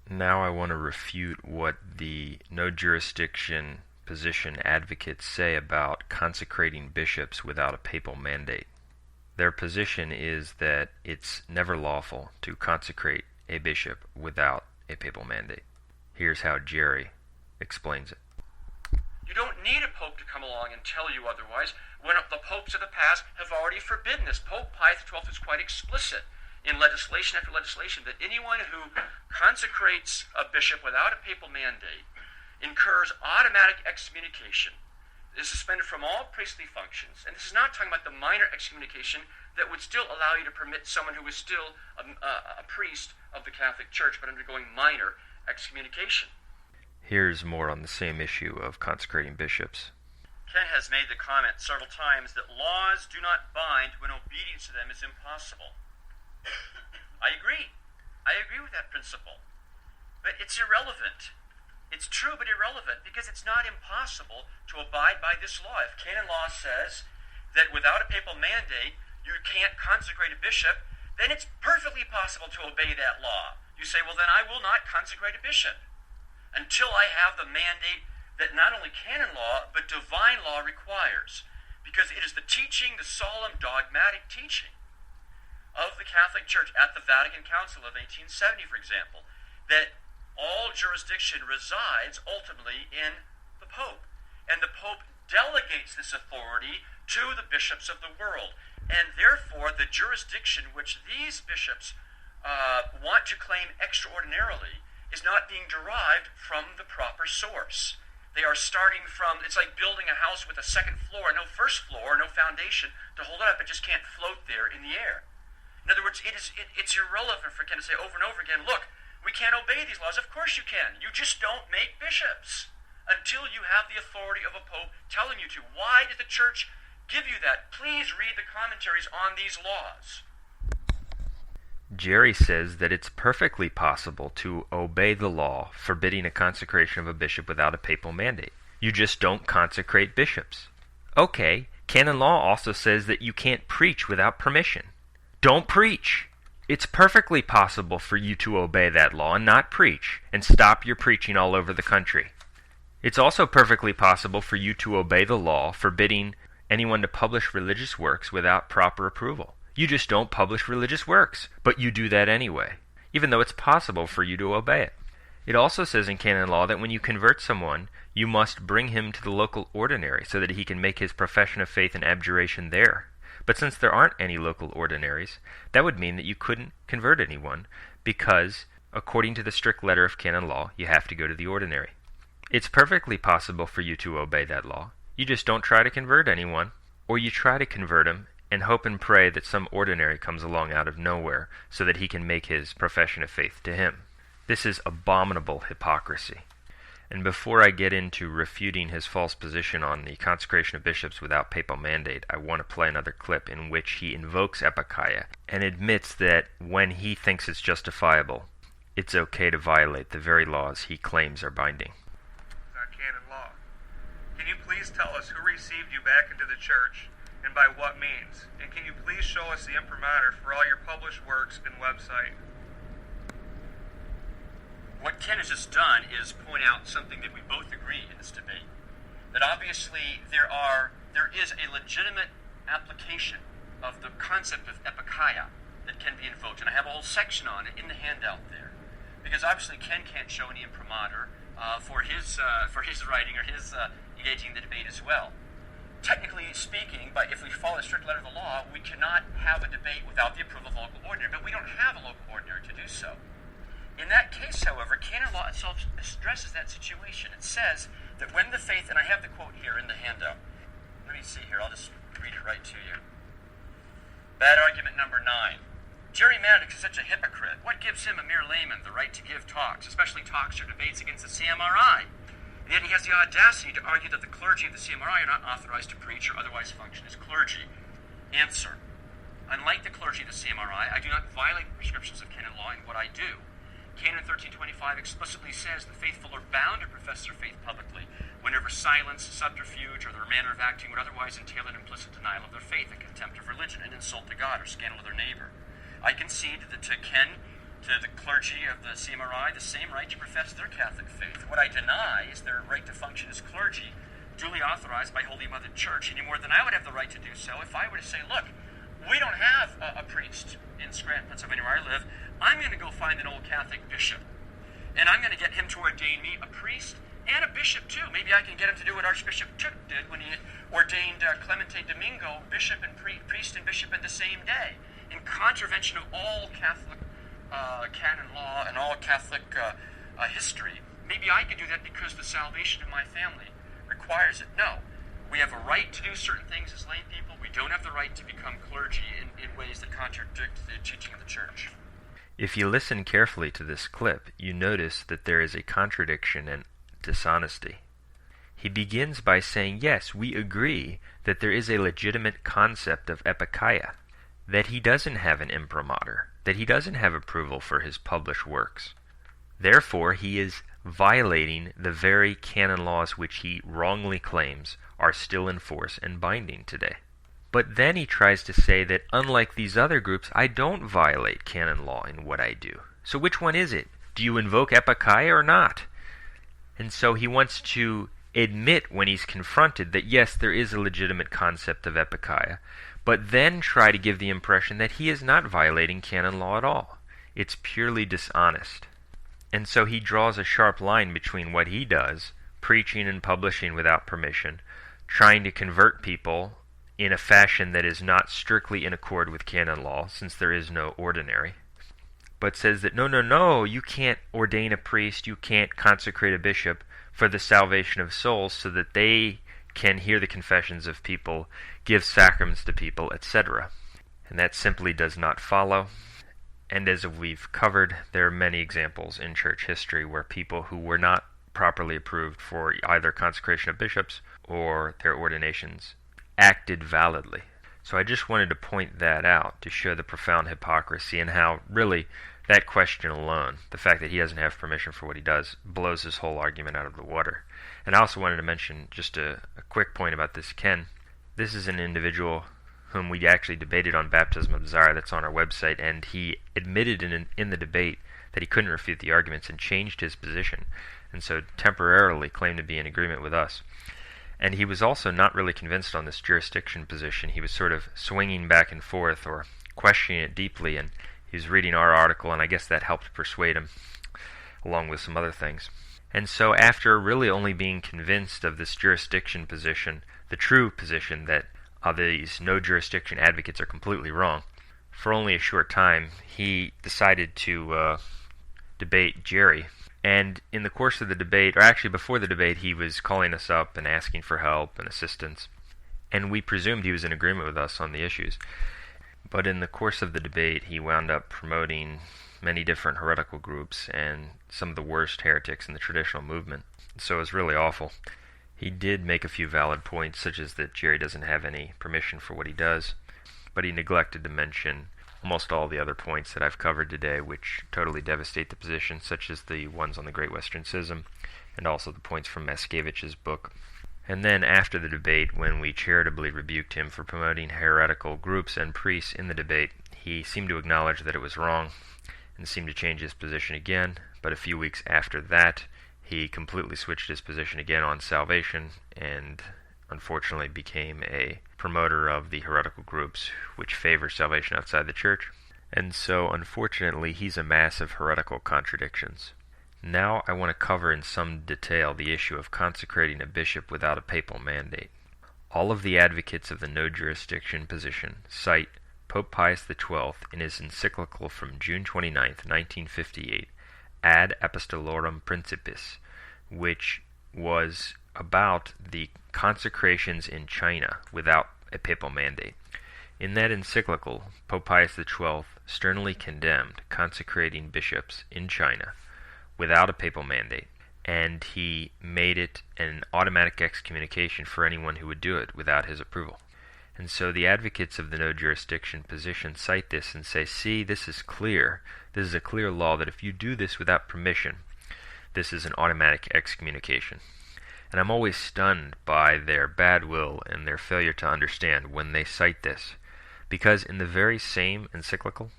Now I want to refute what the no jurisdiction position advocates say about consecrating bishops without a papal mandate. Their position is that it's never lawful to consecrate a bishop without a papal mandate. Here's how Jerry explains it. You don't need a pope to come along and tell you otherwise when the popes of the past have already forbidden this. Pope Pius XII is quite explicit in legislation after legislation that anyone who consecrates a bishop without a papal mandate incurs automatic excommunication, is suspended from all priestly functions. And this is not talking about the minor excommunication that would still allow you to permit someone who is still a priest of the Catholic Church but undergoing minor excommunication. Here's more on the same issue of consecrating bishops. Ken has made the comment several times that laws do not bind when obedience to them is impossible. I agree. I agree with that principle. But it's irrelevant. It's true but irrelevant because it's not impossible to abide by this law. If canon law says that without a papal mandate you can't consecrate a bishop, then it's perfectly possible to obey that law. You say, well, then I will not consecrate a bishop until I have the mandate that not only canon law, but divine law requires. Because it is the teaching, the solemn, dogmatic teaching of the Catholic Church at the Vatican Council of 1870, for example, that all jurisdiction resides ultimately in the Pope. And the Pope delegates this authority to the bishops of the world. And therefore, the jurisdiction which these bishops want to claim extraordinarily is not being derived from the proper source. They are starting from, it's like building a house with a second floor, no first floor, no foundation to hold it up. It just can't float there in the air. In other words, it's irrelevant for Ken to say over and over again, look, we can't obey these laws. Of course you can. You just don't make bishops until you have the authority of a pope telling you to. Why did the church give you that? Please read the commentaries on these laws. Jerry says that it's perfectly possible to obey the law forbidding a consecration of a bishop without a papal mandate. You just don't consecrate bishops. Okay, canon law also says that you can't preach without permission. Don't preach. It's perfectly possible for you to obey that law and not preach, and stop your preaching all over the country. It's also perfectly possible for you to obey the law forbidding anyone to publish religious works without proper approval. You just don't publish religious works, but you do that anyway, even though it's possible for you to obey it. It also says in canon law that when you convert someone, you must bring him to the local ordinary so that he can make his profession of faith and abjuration there. But since there aren't any local ordinaries, that would mean that you couldn't convert anyone because, according to the strict letter of canon law, you have to go to the ordinary. It's perfectly possible for you to obey that law. You just don't try to convert anyone, or you try to convert him and hope and pray that some ordinary comes along out of nowhere so that he can make his profession of faith to him. This is abominable hypocrisy. And before I get into refuting his false position on the consecration of bishops without papal mandate, I want to play another clip in which he invokes epikeia and admits that when he thinks it's justifiable, it's okay to violate the very laws he claims are binding. On canon law. Can you please tell us who received you back into the church and by what means? And can you please show us the imprimatur for all your published works and website? What Ken has just done is point out something that we both agree in this debate. That obviously there is a legitimate application of the concept of epikeia that can be invoked. And I have a whole section on it in the handout there. Because obviously Ken can't show any imprimatur for his writing or his engaging the debate as well. Technically speaking, but if we follow the strict letter of the law, we cannot have a debate without the approval of the local ordinary, but we don't have a local ordinary to do so. In that case, however, canon law itself addresses that situation. It says that when the faith, and I have the quote here in the handout. Let me see here, I'll just read it right to you. Bad argument number 9. Jerry Maddox is such a hypocrite. What gives him, a mere layman, the right to give talks, especially talks or debates against the CMRI? And yet he has the audacity to argue that the clergy of the CMRI are not authorized to preach or otherwise function as clergy. Answer. Unlike the clergy of the CMRI, I do not violate the prescriptions of canon law in what I do. Canon 1325 explicitly says the faithful are bound to profess their faith publicly whenever silence, subterfuge, or their manner of acting would otherwise entail an implicit denial of their faith, a contempt of religion, an insult to God, or scandal of their neighbor. I concede that to Ken, to the clergy of the CMRI the same right to profess their Catholic faith. What I deny is their right to function as clergy, duly authorized by Holy Mother Church, any more than I would have the right to do so if I were to say, look, we don't have a priest in Scranton, Pennsylvania, where I live. I'm going to go find an old Catholic bishop, and I'm going to get him to ordain me a priest and a bishop, too. Maybe I can get him to do what Archbishop Took did when he ordained Clemente Domingo bishop and priest and bishop in the same day, in contravention of all Catholic canon law and all Catholic history. Maybe I could do that because the salvation of my family requires it. No. We have a right to do certain things as lay people. We don't have the right to become clergy in ways that contradict the teaching of the Church. If you listen carefully to this clip, you notice that there is a contradiction and dishonesty. He begins by saying, yes, we agree that there is a legitimate concept of epikeia, that he doesn't have an imprimatur, that he doesn't have approval for his published works. Therefore, he is violating the very canon laws which he wrongly claims are still in force and binding today. But then he tries to say that unlike these other groups, I don't violate canon law in what I do. So which one is it? Do you invoke epikeia or not? And so he wants to admit when he's confronted that yes, there is a legitimate concept of epikeia, but then try to give the impression that he is not violating canon law at all. It's purely dishonest. And so he draws a sharp line between what he does, preaching and publishing without permission, trying to convert people in a fashion that is not strictly in accord with canon law, since there is no ordinary, but says that no, you can't ordain a priest, you can't consecrate a bishop for the salvation of souls so that they can hear the confessions of people, give sacraments to people, etc. And that simply does not follow. And as we've covered, there are many examples in church history where people who were not properly approved for either consecration of bishops or their ordinations acted validly. So I just wanted to point that out to show the profound hypocrisy and how really that question alone, the fact that he doesn't have permission for what he does, blows his whole argument out of the water. And I also wanted to mention just a quick point about this Ken. This is an individual whom we actually debated on Baptism of Desire, that's on our website, and he admitted in the debate that he couldn't refute the arguments and changed his position, and so temporarily claimed to be in agreement with us. And he was also not really convinced on this jurisdiction position. He was sort of swinging back and forth or questioning it deeply, and he was reading our article, and I guess that helped persuade him, along with some other things. And so after really only being convinced of this jurisdiction position, the true position that these no jurisdiction advocates are completely wrong, for only a short time he decided to debate Jerry. And in the course of the debate, or actually before the debate, he was calling us up and asking for help and assistance, and we presumed he was in agreement with us on the issues. But in the course of the debate, he wound up promoting many different heretical groups and some of the worst heretics in the traditional movement. So it was really awful. He did make a few valid points, such as that Jerry doesn't have any permission for what he does, but he neglected to mention almost all the other points that I've covered today, which totally devastate the position, such as the ones on the Great Western Schism, and also the points from Maskevich's book. And then after the debate, when we charitably rebuked him for promoting heretical groups and priests in the debate, he seemed to acknowledge that it was wrong, and seemed to change his position again, but a few weeks after that, he completely switched his position again on salvation, and unfortunately became a promoter of the heretical groups which favor salvation outside the church. And so, unfortunately, he's a mass of heretical contradictions. Now I want to cover in some detail the issue of consecrating a bishop without a papal mandate. All of the advocates of the no jurisdiction position cite Pope Pius XII in his encyclical from June 29, 1958, Ad Apostolorum Principis, which was about the consecrations in China without a papal mandate. In that encyclical, Pope Pius XII sternly condemned consecrating bishops in China without a papal mandate, and he made it an automatic excommunication for anyone who would do it without his approval. And so the advocates of the no jurisdiction position cite this and say, see, this is clear. This is a clear law that if you do this without permission, this is an automatic excommunication. And I'm always stunned by their bad will and their failure to understand when they cite this, because in the very same encyclical,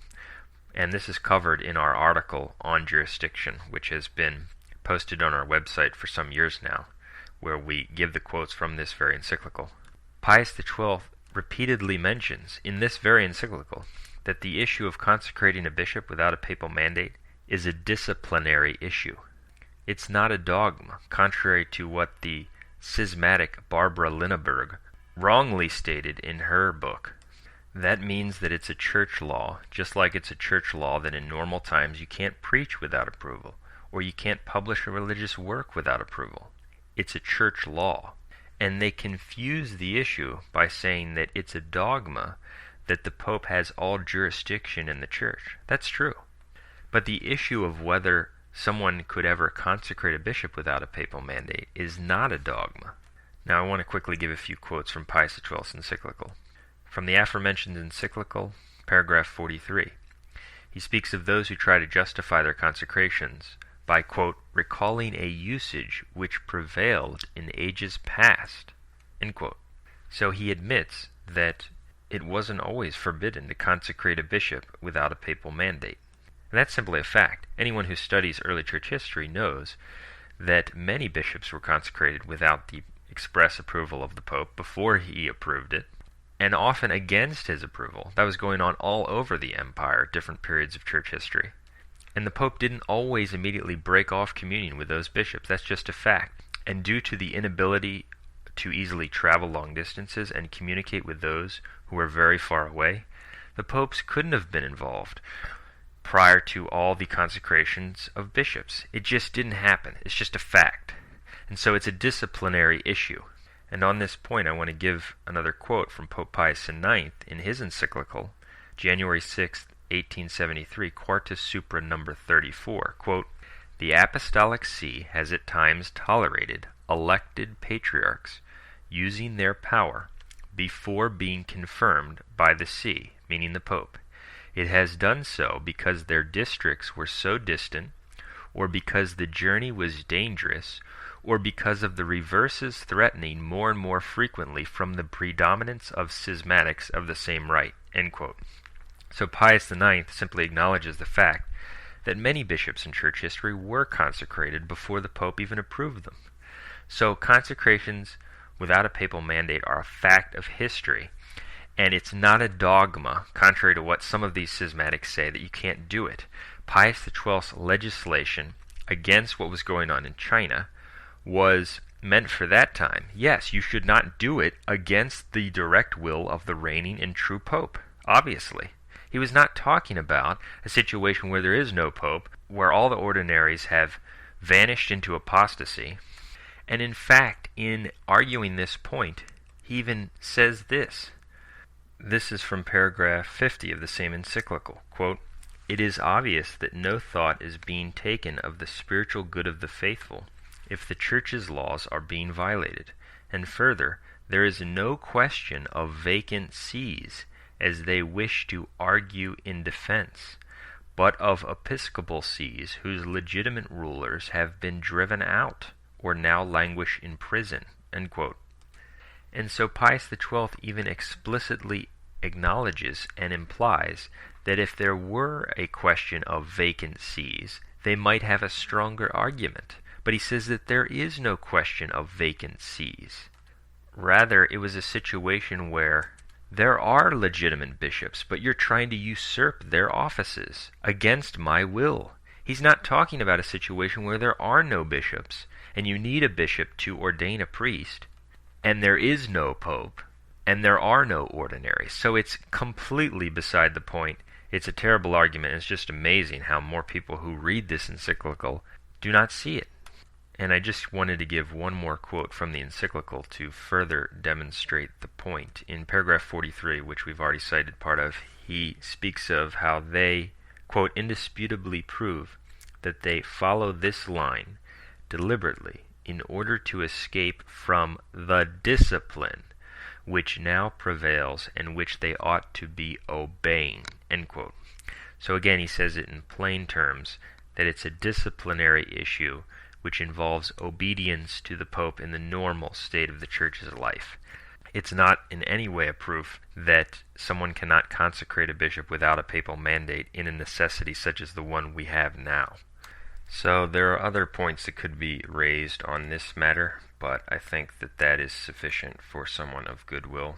And this is covered in our article on jurisdiction, which has been posted on our website for some years now, where we give the quotes from this very encyclical. Pius XII repeatedly mentions in this very encyclical that the issue of consecrating a bishop without a papal mandate is a disciplinary issue. It's not a dogma, contrary to what the schismatic Barbara Linneberg wrongly stated in her book. That means that it's a church law, just like it's a church law that in normal times you can't preach without approval, or you can't publish a religious work without approval. It's a church law. And they confuse the issue by saying that it's a dogma that the Pope has all jurisdiction in the church. That's true. But the issue of whether someone could ever consecrate a bishop without a papal mandate is not a dogma. Now I want to quickly give a few quotes from Pius XII's encyclical. From the aforementioned encyclical, paragraph 43, he speaks of those who try to justify their consecrations by, quote, recalling a usage which prevailed in ages past, end quote. So he admits that it wasn't always forbidden to consecrate a bishop without a papal mandate. And that's simply a fact. Anyone who studies early church history knows that many bishops were consecrated without the express approval of the Pope before he approved it, and often against his approval. That was going on all over the empire at different periods of church history. And the Pope didn't always immediately break off communion with those bishops. That's just a fact. And due to the inability to easily travel long distances and communicate with those who were very far away, the popes couldn't have been involved prior to all the consecrations of bishops. It just didn't happen. It's just a fact. And so it's a disciplinary issue. And on this point, I want to give another quote from Pope Pius IX in his encyclical, January 6, 1873, Quartus Supra number 34, quote, the Apostolic See has at times tolerated elected patriarchs using their power before being confirmed by the See, meaning the Pope. It has done so because their districts were so distant, or because the journey was dangerous, or because of the reverses threatening more and more frequently from the predominance of schismatics of the same rite, end quote. So Pius IX simply acknowledges the fact that many bishops in church history were consecrated before the Pope even approved them. So consecrations without a papal mandate are a fact of history, and it's not a dogma, contrary to what some of these schismatics say, that you can't do it. Pius XII's legislation against what was going on in China was meant for that time. Yes, you should not do it against the direct will of the reigning and true Pope, obviously. He was not talking about a situation where there is no Pope, where all the ordinaries have vanished into apostasy. And in fact, in arguing this point, he even says this. This is from paragraph 50 of the same encyclical. Quote, it is obvious that no thought is being taken of the spiritual good of the faithful if the Church's laws are being violated. And further, there is no question of vacant sees, as they wish to argue in defense, but of episcopal sees whose legitimate rulers have been driven out or now languish in prison, end quote. And so Pius XII even explicitly acknowledges and implies that if there were a question of vacant sees, they might have a stronger argument. But he says that there is no question of vacant sees. Rather, it was a situation where there are legitimate bishops, but you're trying to usurp their offices against my will. He's not talking about a situation where there are no bishops, and you need a bishop to ordain a priest, and there is no pope, and there are no ordinaries. So it's completely beside the point. It's a terrible argument. It's just amazing how more people who read this encyclical do not see it. And I just wanted to give one more quote from the encyclical to further demonstrate the point. In paragraph 43, which we've already cited part of, he speaks of how they, quote, indisputably prove that they follow this line deliberately in order to escape from the discipline which now prevails and which they ought to be obeying, end quote. So again, he says it in plain terms that it's a disciplinary issue which involves obedience to the Pope in the normal state of the Church's life. It's not in any way a proof that someone cannot consecrate a bishop without a papal mandate in a necessity such as the one we have now. So there are other points that could be raised on this matter, but I think that that is sufficient for someone of goodwill.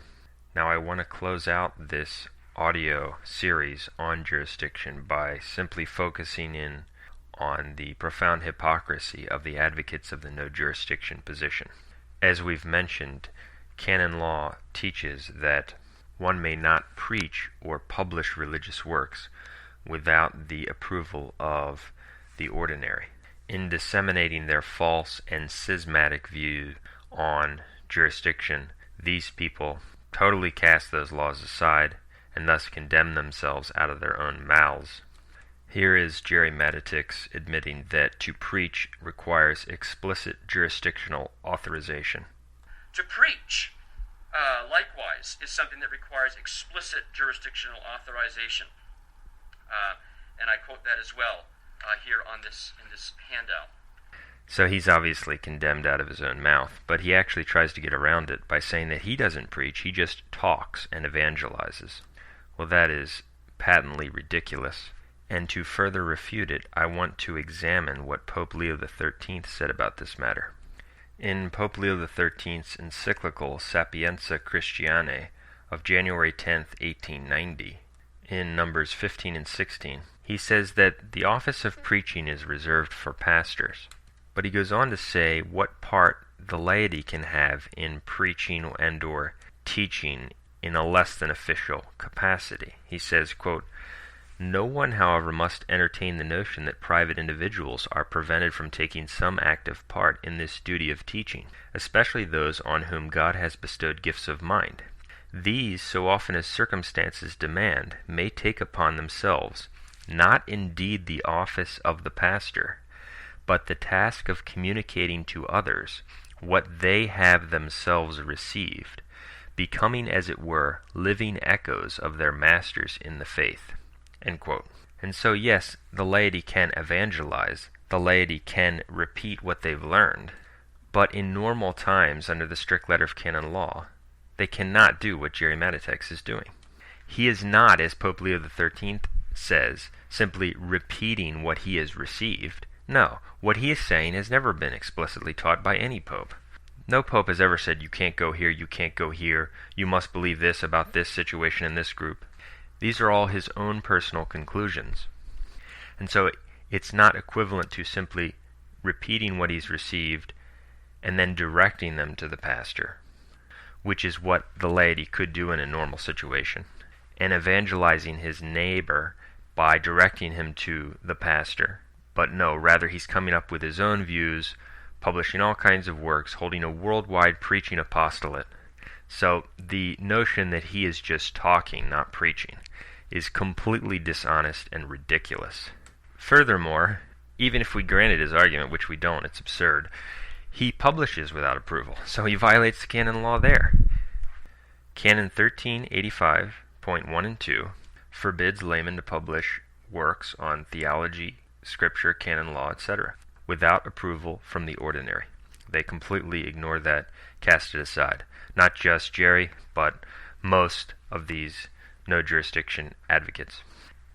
Now I want to close out this audio series on jurisdiction by simply focusing in on the profound hypocrisy of the advocates of the no jurisdiction position. As we've mentioned, canon law teaches that one may not preach or publish religious works without the approval of the ordinary. In disseminating their false and schismatic view on jurisdiction, these people totally cast those laws aside and thus condemn themselves out of their own mouths. Here is Jerry Matitix admitting that to preach requires explicit jurisdictional authorization. To preach, likewise, is something that requires explicit jurisdictional authorization. And I quote that as well here in this handout. So he's obviously condemned out of his own mouth, but he actually tries to get around it by saying that he doesn't preach, he just talks and evangelizes. Well, that is patently ridiculous. And to further refute it, I want to examine what Pope Leo XIII said about this matter. In Pope Leo XIII's encyclical Sapientia Christianae of January 10, 1890, in numbers 15 and 16, he says that the office of preaching is reserved for pastors. But he goes on to say what part the laity can have in preaching and or teaching in a less than official capacity. He says, quote, "No one, however, must entertain the notion that private individuals are prevented from taking some active part in this duty of teaching, especially those on whom God has bestowed gifts of mind. These, so often as circumstances demand, may take upon themselves, not indeed the office of the pastor, but the task of communicating to others what they have themselves received, becoming, as it were, living echoes of their masters in the faith." End quote. And so, yes, the laity can evangelize, the laity can repeat what they've learned, but in normal times, under the strict letter of canon law, they cannot do what Jerry Matitix is doing. He is not, as Pope Leo XIII says, simply repeating what he has received. No, what he is saying has never been explicitly taught by any pope. No pope has ever said, you can't go here, you can't go here, you must believe this about this situation in this group. These are all his own personal conclusions. And so it's not equivalent to simply repeating what he's received and then directing them to the pastor, which is what the laity could do in a normal situation, and evangelizing his neighbor by directing him to the pastor. But no, rather he's coming up with his own views, publishing all kinds of works, holding a worldwide preaching apostolate. So the notion that he is just talking, not preaching, is completely dishonest and ridiculous. Furthermore, even if we granted his argument, which we don't, it's absurd, he publishes without approval, so he violates the canon law there. Canon 1385.1 and 2 forbids laymen to publish works on theology, scripture, canon law, etc., without approval from the ordinary. They completely ignore that, cast it aside. Not just Jerry, but most of these no jurisdiction advocates.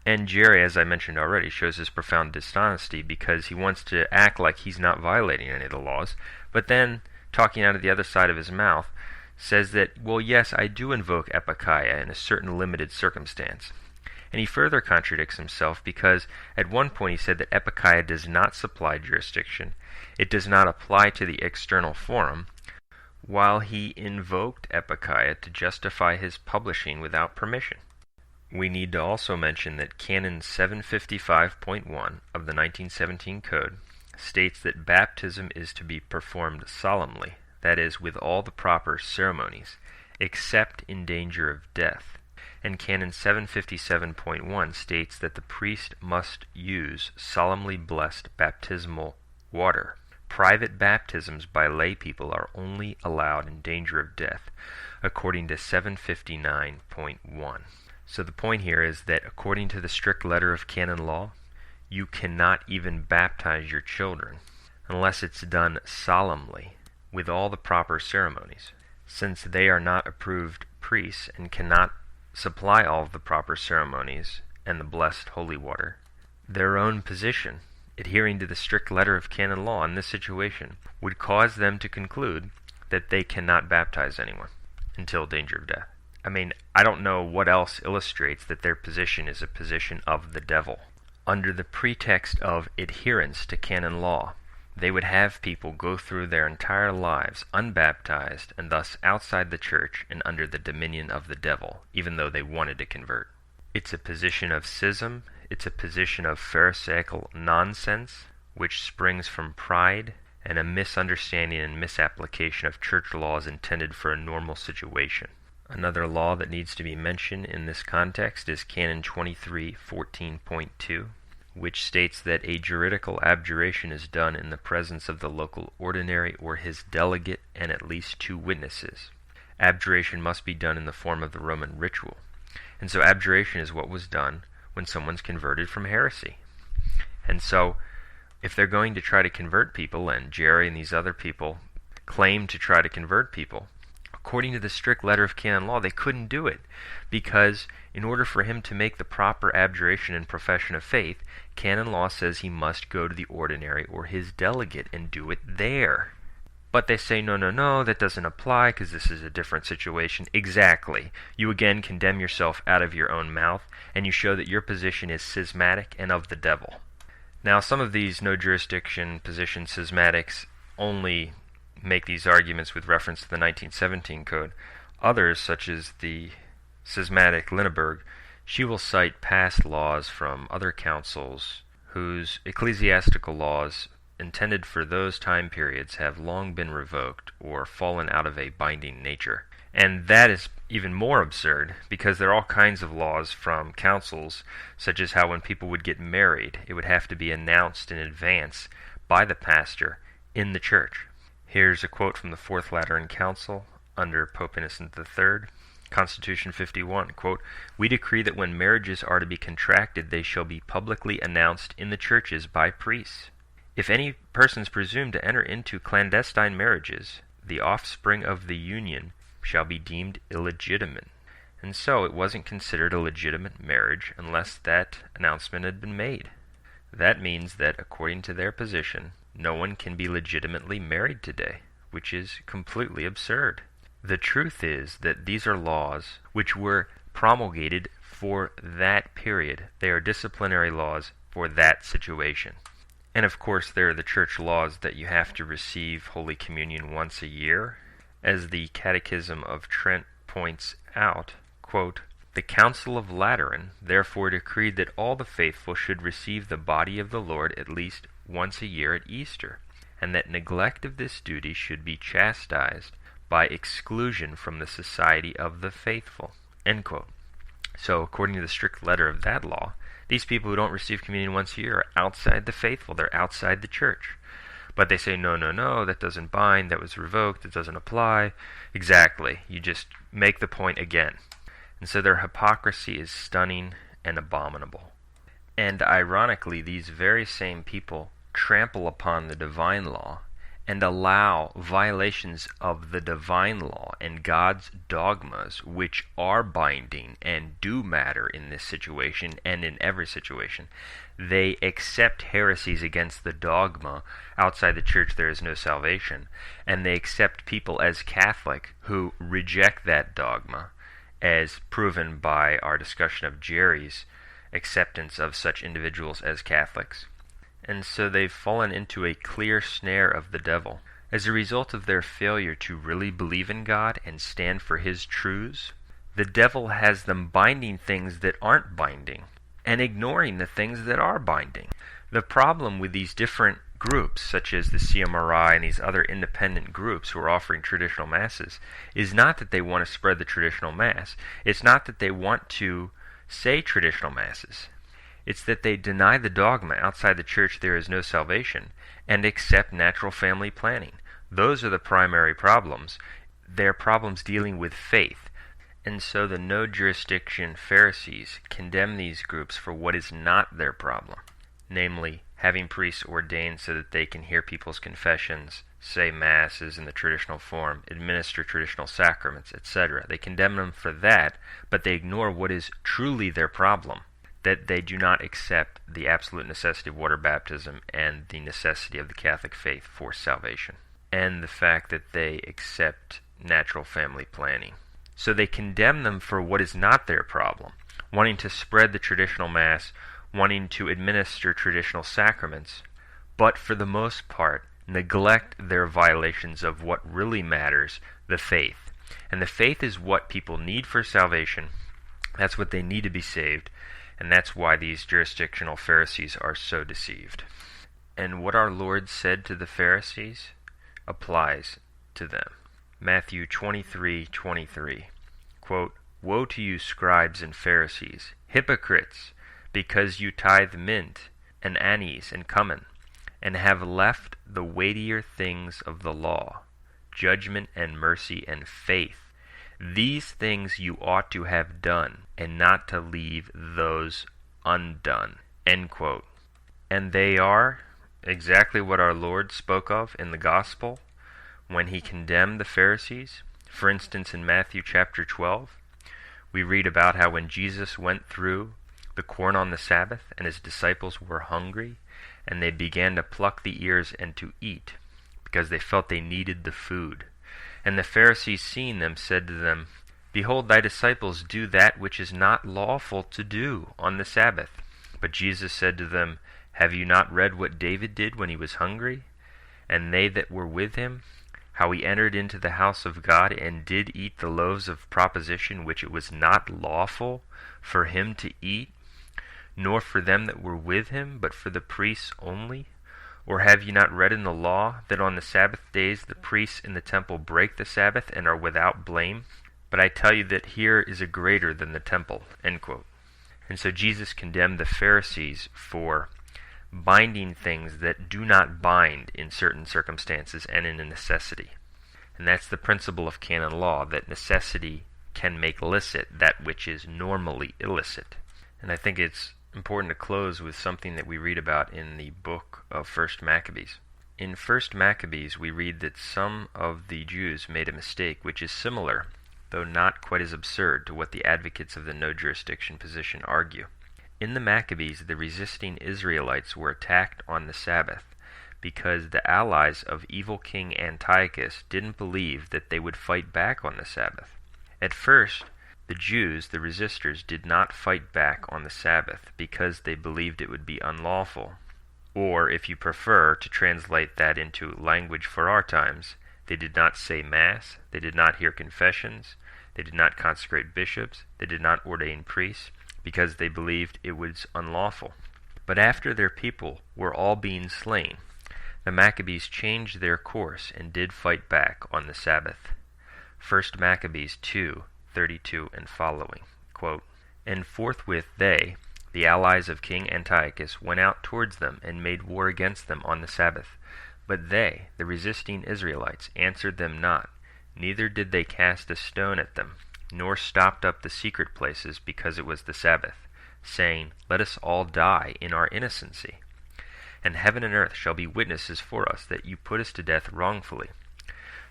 And Jerry, as I mentioned already, shows his profound dishonesty because he wants to act like he's not violating any of the laws, but then, talking out of the other side of his mouth, says that, well, yes, I do invoke epikeia in a certain limited circumstance. And he further contradicts himself because at one point he said that epikeia does not supply jurisdiction, it does not apply to the external forum, while he invoked epikeia to justify his publishing without permission. We need to also mention that Canon 755.1 of the 1917 Code states that baptism is to be performed solemnly, that is, with all the proper ceremonies, except in danger of death. And Canon 757.1 states that the priest must use solemnly blessed baptismal water. Private baptisms by lay people are only allowed in danger of death, according to 759.1. So the point here is that according to the strict letter of canon law, you cannot even baptize your children unless it's done solemnly with all the proper ceremonies. since they are not approved priests and cannot supply all of the proper ceremonies and the blessed holy water. Their own position, adhering to the strict letter of canon law in this situation, would cause them to conclude that they cannot baptize anyone until danger of death. I don't know what else illustrates that their position is a position of the devil. Under the pretext of adherence to canon law, they would have people go through their entire lives unbaptized and thus outside the church and under the dominion of the devil, even though they wanted to convert. It's a position of schism, it's a position of pharisaical nonsense, which springs from pride and a misunderstanding and misapplication of church laws intended for a normal situation. Another law that needs to be mentioned in this context is Canon 23:14.2, which states that a juridical abjuration is done in the presence of the local ordinary or his delegate and at least 2 witnesses. Abjuration must be done in the form of the Roman ritual. And so abjuration is what was done when someone's converted from heresy. And so if they're going to try to convert people, and Jerry and these other people claim to try to convert people, according to the strict letter of canon law, they couldn't do it, because in order for him to make the proper abjuration and profession of faith, canon law says he must go to the ordinary or his delegate and do it there. But they say, no, that doesn't apply because this is a different situation. Exactly. You again condemn yourself out of your own mouth, and you show that your position is schismatic and of the devil. Now, some of these no jurisdiction position schismatics only make these arguments with reference to the 1917 code. Others, such as the schismatic Linneberg, she will cite past laws from other councils whose ecclesiastical laws intended for those time periods have long been revoked or fallen out of a binding nature. And that is even more absurd, because there are all kinds of laws from councils, such as how when people would get married, it would have to be announced in advance by the pastor in the church. Here's a quote from the Fourth Lateran Council under Pope Innocent III, Constitution 51, quote, "We decree that when marriages are to be contracted, they shall be publicly announced in the churches by priests. If any persons presume to enter into clandestine marriages, the offspring of the union shall be deemed illegitimate." And so it wasn't considered a legitimate marriage unless that announcement had been made. That means that, according to their position, no one can be legitimately married today, which is completely absurd. The truth is that these are laws which were promulgated for that period. They are disciplinary laws for that situation. And of course, there are the church laws that you have to receive Holy Communion once a year. As the Catechism of Trent points out, quote, "The Council of Lateran therefore decreed that all the faithful should receive the body of the Lord at least once a year at Easter, and that neglect of this duty should be chastised by exclusion from the society of the faithful." End quote. So, according to the strict letter of that law, these people who don't receive communion once a year are outside the faithful. They're outside the church. But they say, no, that doesn't bind, that was revoked, it doesn't apply. Exactly. You just make the point again. And so their hypocrisy is stunning and abominable. And ironically, these very same people trample upon the divine law and allow violations of the divine law and God's dogmas, which are binding and do matter in this situation and in every situation. They accept heresies against the dogma. Outside the church there is no salvation. And they accept people as Catholic who reject that dogma, as proven by our discussion of Jerry's acceptance of such individuals as Catholics. And so they've fallen into a clear snare of the devil. As a result of their failure to really believe in God and stand for His truths, the devil has them binding things that aren't binding and ignoring the things that are binding. The problem with these different groups, such as the CMRI and these other independent groups who are offering traditional masses, is not that they want to spread the traditional mass. It's not that they want to say traditional masses. It's that they deny the dogma outside the church there is no salvation and accept natural family planning. Those are the primary problems. They're problems dealing with faith. And so the no jurisdiction Pharisees condemn these groups for what is not their problem, namely having priests ordained so that they can hear people's confessions, say masses in the traditional form, administer traditional sacraments, etc. They condemn them for that, but they ignore what is truly their problem, that they do not accept the absolute necessity of water baptism and the necessity of the Catholic faith for salvation, and the fact that they accept natural family planning. So they condemn them for what is not their problem, wanting to spread the traditional Mass, wanting to administer traditional sacraments, but for the most part neglect their violations of what really matters, the faith. And the faith is what people need for salvation. That's what they need to be saved, and that's why these jurisdictional Pharisees are so deceived. And what our Lord said to the Pharisees applies to them. Matthew 23:23, quote, "Woe to you, scribes and Pharisees, hypocrites, because you tithe mint and anise and cumin, and have left the weightier things of the law, judgment and mercy and faith. These things you ought to have done, and not to leave those undone." End quote. And they are exactly what our Lord spoke of in the Gospel when he condemned the Pharisees. For instance, in Matthew chapter 12, we read about how when Jesus went through the corn on the Sabbath and his disciples were hungry, and they began to pluck the ears and to eat, because they felt they needed the food. And the Pharisees, seeing them, said to them, "Behold, thy disciples do that which is not lawful to do on the Sabbath." But Jesus said to them, "Have you not read what David did when he was hungry, and they that were with him, how he entered into the house of God and did eat the loaves of proposition which it was not lawful for him to eat, nor for them that were with him, but for the priests only? Or have you not read in the law that on the Sabbath days the priests in the temple break the Sabbath and are without blame? But I tell you that here is a greater than the temple." End quote. And so Jesus condemned the Pharisees for binding things that do not bind in certain circumstances and in a necessity. And that's the principle of canon law, that necessity can make licit that which is normally illicit. And I think it's important to close with something that we read about in the book of 1 Maccabees. In 1 Maccabees, we read that some of the Jews made a mistake which is similar, though not quite as absurd, to what the advocates of the no jurisdiction position argue. In the Maccabees, the resisting Israelites were attacked on the Sabbath because the allies of evil King Antiochus didn't believe that they would fight back on the Sabbath. At first, the Jews, the resistors, did not fight back on the Sabbath because they believed it would be unlawful. Or, if you prefer to translate that into language for our times, they did not say Mass, they did not hear confessions, they did not consecrate bishops, they did not ordain priests, because they believed it was unlawful. But after their people were all being slain, the Maccabees changed their course and did fight back on the Sabbath. 1 Maccabees 2:32 and following, quote, "And forthwith they, the allies of King Antiochus, went out towards them and made war against them on the Sabbath. But they, the resisting Israelites, answered them not, neither did they cast a stone at them, nor stopped up the secret places, because it was the Sabbath, saying, Let us all die in our innocency. And heaven and earth shall be witnesses for us that you put us to death wrongfully.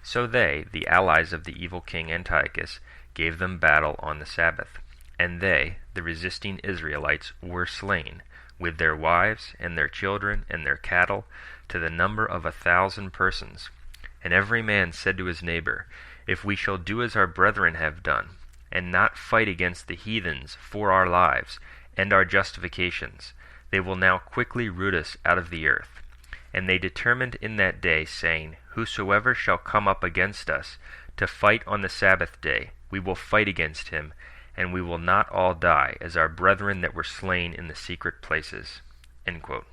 So they, the allies of the evil king Antiochus, gave them battle on the Sabbath. And they, the resisting Israelites, were slain, with their wives and their children and their cattle, to the number of 1,000 persons. And every man said to his neighbor, If we shall do as our brethren have done, and not fight against the heathens for our lives and our justifications, they will now quickly root us out of the earth. And they determined in that day, saying, Whosoever shall come up against us to fight on the Sabbath day, we will fight against him, and we will not all die, as our brethren that were slain in the secret places." End quote.